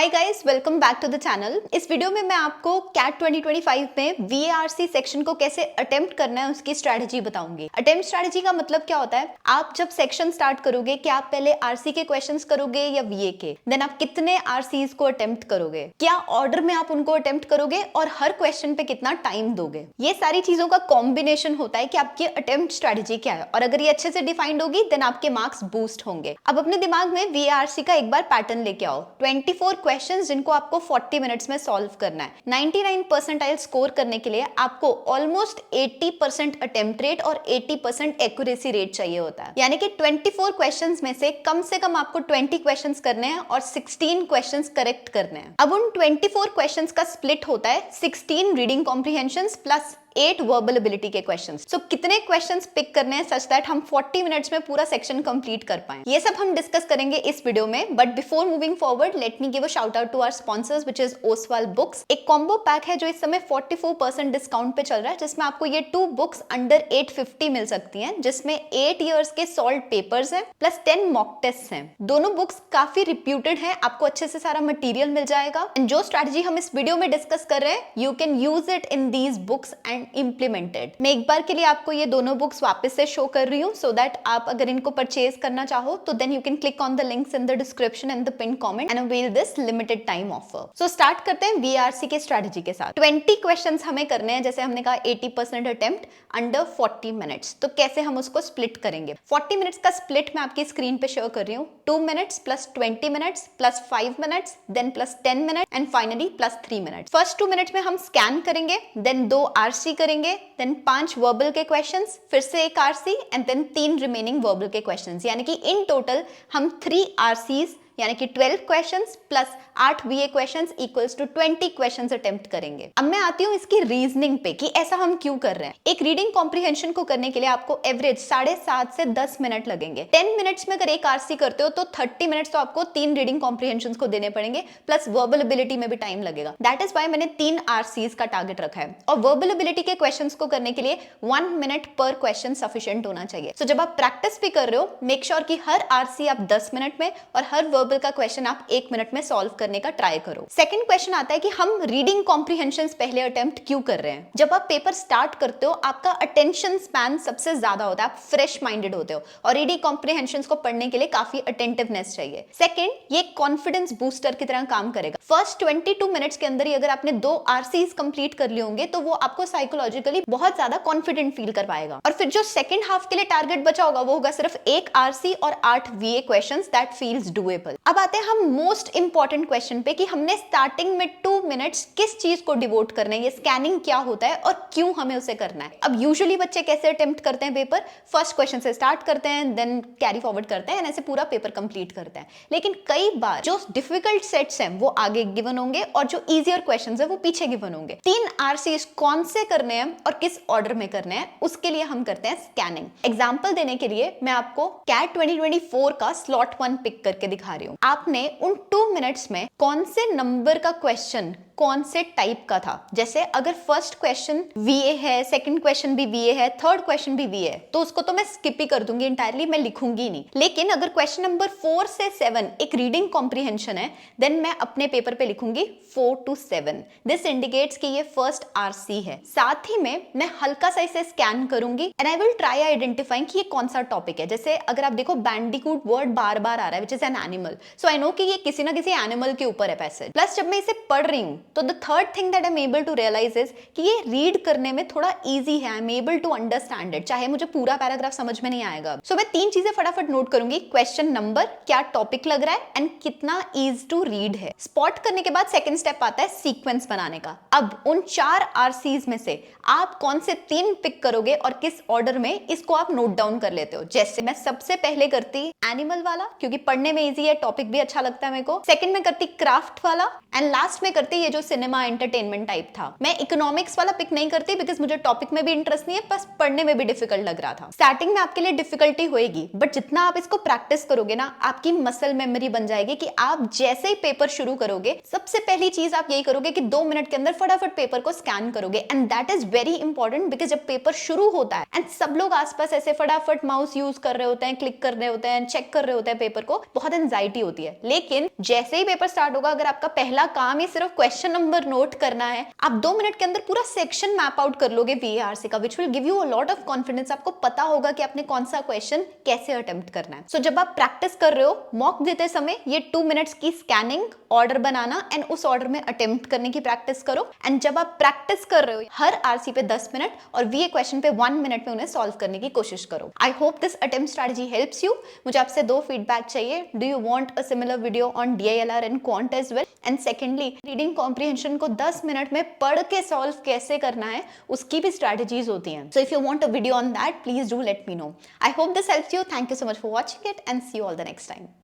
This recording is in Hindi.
Hi guys, welcome back to the channel. इस वीडियो में मैं आपको कैट 2025 में VARC सेक्शन को कैसे अटेम्प्ट करना है उसकी स्ट्रैटेजी बताऊंगी। अटेम्प्ट स्ट्रैटेजी का मतलब क्या होता है? आप जब सेक्शन स्टार्ट करोगे, क्या आप पहले आरसी के क्वेश्चंस करोगे या VA के? देन आप कितने आरसीज को अटेम्प्ट करोगे, क्या ऑर्डर में आप उनको अटेम्प्ट करोगे और हर क्वेश्चन पे कितना टाइम दोगे। ये सारी चीजों का कॉम्बिनेशन होता है कि आपकी अटेम्प्ट स्ट्रैटेजी क्या है, और अगर ये अच्छे से डिफाइंड होगी देन आपके मार्क्स बूस्ट होंगे। अब अपने दिमाग में VARC का एक बार पैटर्न लेके आओ। 24 क्वेश्चंस जिनको आपको 40 मिनट्स में सॉल्व करना है। 99 परसेंटाइल स्कोर करने के लिए आपको ऑलमोस्ट 80% अटेम्प्ट रेट और 80% एक्यूरेसी रेट चाहिए होता है। यानी कि 24 क्वेश्चंस में से कम आपको 20 क्वेश्चंस करने हैं और 16 क्वेश्चंस करेक्ट करने हैं। अब उन 24 क्वेश्चंस का स्प्लिट होता है 16 reading comprehensions plus 8 verbal ability के क्वेश्चंस। सो कितने क्वेश्चंस पिक करने हैं सच दैट हम 40 मिनट्स में पूरा सेक्शन कंप्लीट कर पाएं, ये सब हम डिस्कस करेंगे इस वीडियो में। But before moving forward, let me give a shout out to our sponsors which is Oswal books. एक कॉम्बो पैक है जो इस समय 44% डिस्काउंट पे चल रहा है, जिसमें आपको ये 2 बुक्स अंडर 850 मिल सकती हैं, जिसमें 8 इयर्स के सॉल्व पेपर्स हैं प्लस 10 मॉक टेस्ट हैं। दोनों बुक्स काफी रिप्यूटेड हैं, आपको अच्छे से सारा मटेरियल मिल जाएगा। एंड जो स्ट्रैटेजी हम इस वीडियो में डिस्कस कर रहे हैं, you can use it in these books and implemented. मैं एक बार के लिए आपको ये दोनों बुक्स वापस से शो कर रही हूँ, सो दैट आप अगर इनको परचेज करना चाहो तो then you can click on the links in the description and the pin comment and avail this limited time offer. So start करते हैं VARC के स्ट्रैटेजी के साथ। 20 क्वेश्चंस हमें करने हैं, जैसे हमने कहा 80% अटेम्प्ट अंडर 40 मिनट्स। तो कैसे हम उसको स्प्लिट करेंगे? 40 मिनट्स का स्प्लिट मैं आपकी स्क्रीन पे शो कर रही हूँ। 2 minutes plus 20 minutes plus 5 minutes then plus 10 minute and finally plus 3 minutes. First 2 minutes में हम स्कैन करेंगे, देन 2 RC करेंगे, देन 5 वर्बल के क्वेश्चंस, फिर से एक RC and then 3 remaining verbal के क्वेश्चंस। यानी कि इन टोटल हम 3 RCs यानी कि 12 questions plus 8 VA questions equals to 20 questions attempt करेंगे। अब मैं आती हूँ इसकी रीजनिंग पे कि ऐसा हम क्यों कर रहे हैं। एक रीडिंग कॉम्प्रिहेंशन को करने के लिए आपको एवरेज 7.5 से 10 मिनट लगेंगे। 10 मिनट्स में अगर एक RC करते हो तो 30 मिनट्स तो आपको 3 रीडिंग कॉम्प्रिहेंशन को देने पड़ेंगे, प्लस वर्बल एबिलिटी में भी टाइम लगेगा। दैट इज वाई मैंने 3 RCs का टारगेट रखा है। और वर्बल एबिलिटी के क्वेश्चन को करने के लिए 1 मिनट पर क्वेश्चन सफिशिएंट होना चाहिए। सो जब आप प्रैक्टिस भी कर रहे हो, मेक श्योर कि हर RC आप 10 मिनट में और हर वर्बल का क्वेश्चन आप 1 मिनट में सॉल्व करने का ट्राई करो। सेकंड क्वेश्चन आता है कि हम रीडिंग कॉम्प्रिहेंशंस पहले अटेम्प्ट क्यों कर रहे हैं। जब आप पेपर स्टार्ट करते हो, आपका अटेंशन स्पैन सबसे ज्यादा होता है, आप फ्रेश माइंडेड होते हो और रीडिंग कॉम्प्रिहेंशंस को पढ़ने के लिए काफी अटेंटिवनेस चाहिए। सेकंड, ये कॉन्फिडेंस बूस्टर की तरह काम करेगा। फर्स्ट 22 मिनट्स के अंदर ही अगर आपने 2 RCs कंप्लीट कर लिए होंगे तो वो आपको साइकोलॉजिकली बहुत ज्यादा कॉन्फिडेंट फील करवाएगा। और फिर जो सेकंड हाफ के लिए टारगेट बचा होगा वो होगा सिर्फ 1 RC और 8 VA questions. That feels doable. अब आते हैं हम मोस्ट इंपॉर्टेंट क्वेश्चन पे कि हमने स्टार्टिंग में 2 मिनट्स किस चीज को डिवोट करना है, ये स्कैनिंग क्या होता है और क्यों हमें उसे करना है। अब यूजुअली बच्चे कैसे अटेम्प्ट करते हैं पेपर, फर्स्ट क्वेश्चन से स्टार्ट करते हैं, देन कैरी फॉरवर्ड करते हैं, ऐसे पूरा पेपर कंप्लीट करते हैं। लेकिन कई बार जो डिफिकल्ट सेट्स हैं वो आगे गिवन होंगे और जो इजियर क्वेश्चंस है वो पीछे गिवन होंगे। 3 RCs कौन से करने हैं और किस ऑर्डर में करने हैं, उसके लिए हम करते हैं स्कैनिंग। एग्जाम्पल देने के लिए मैं आपको कैट 2024 का स्लॉट 1 पिक करके दिखा रही हूँ। आपने उन 2 मिनट्स में कौन से नंबर का क्वेश्चन कौन से टाइप का था। जैसे अगर फर्स्ट क्वेश्चन VA है, सेकंड क्वेश्चन भी VA है, थर्ड क्वेश्चन भी VA है, तो उसको तो मैं स्किप ही कर दूंगी इंटायरली, मैं लिखूंगी नहीं। लेकिन अगर क्वेश्चन नंबर 4 से 7 एक रीडिंग कॉम्प्रिहेंशन है, देन मैं अपने पेपर पे लिखूंगी 4 to 7। दिस इंडिकेट्स कि ये फर्स्ट RC है। साथ ही में मैं हल्का सा इसे स्कैन करूंगी and I will try identifying कि ये कौन सा टॉपिक है। जैसे अगर आप देखो बैंडिकूट वर्ड बार बार आ रहा है which is an animal, so I know कि ये किसी ना किसी एनिमल के ऊपर है पैसेज। प्लस जब मैं इसे पढ़ रही हूँ तो the third thing that I am able to realise is कि ये रीड करने में थोड़ा इजी है। I am able to understand it, चाहे मुझे पूरा पैराग्राफ समझ में नहीं आएगा। सो मैं 3 चीजें फटाफट नोट करूंगी। क्वेश्चन नंबर, क्या टॉपिक लग रहा है एंड कितना ईज टू रीड है। स्पॉट करने के बाद सेकंड स्टेप आता है सीक्वेंस बनाने का। अब उन 4 RCs में से आप कौन से 3 पिक करोगे और किस ऑर्डर में, इसको आप नोट डाउन कर लेते हो। जैसे मैं सबसे पहले करती एनिमल वाला क्योंकि पढ़ने में इजी है, टॉपिक भी अच्छा लगता है मेरे को। सेकंड में करती क्राफ्ट वाला एंड लास्ट में करती ये जो जो सिनेमा एंटरटेनमेंट टाइप था। मैं इकोनॉमिक्स वाला पिक नहीं करती बिकॉज मुझे टॉपिक में भी इंटरेस्ट नहीं है, बस पढ़ने में भी डिफिकल्ट लग रहा था। स्टार्टिंग में आपके लिए डिफिकल्टी होएगी, बट जितना आप इसको प्रैक्टिस करोगे ना, आपकी मसल मेमोरी बन जाएगी कि आप जैसे ही पेपर शुरू करोगे, सबसे पहली चीज आप यही करोगे कि 2 मिनट के अंदर फटाफट पेपर को स्कैन करोगे। And that is very important because जब पेपर शुरू होता है एंड सब लोग आसपास ऐसे फटाफट माउस यूज कर रहे होते हैं, क्लिक कर रहे होते हैं, चेक कर रहे होते हैं पेपर को, बहुत एंजाइटी होती है। लेकिन जैसे ही पेपर स्टार्ट होगा, अगर आपका पहला काम ही सिर्फ क्वेश्चन नंबर नोट करना है, आप 2 मिनट के अंदर पूरा सेक्शन मैप आउट कर लोगे VARC का, which will give you a lot of confidence. आपको पता होगा कि आपने कौन सा क्वेश्चन कैसे अटेम्प्ट करना है। सो जब आप प्रैक्टिस कर रहे हो, मॉक देते समय ये 2 मिनट्स की स्कैनिंग, ऑर्डर बनाना एंड उस ऑर्डर में अटेम्प्ट करने की प्रैक्टिस करो। एंड जब आप प्रैक्टिस कर रहे हो, हर RC पे 10 मिनट और VA क्वेश्चन पे 1 मिनट में उन्हें सॉल्व करने की कोशिश करो। I hope this attempt strategy helps you. मुझे आपसे 2 फीडबैक चाहिए। Do you want a similar video on DILR and quant as well? And secondly, reading comprehension को 10 मिनट में पढ़ के सॉल्व कैसे करना है, उसकी भी स्ट्रेटजीज होती हैं। So if you want a video on that, please do let me know. I hope this helps you. Thank you so much for watching it and see you all the next time.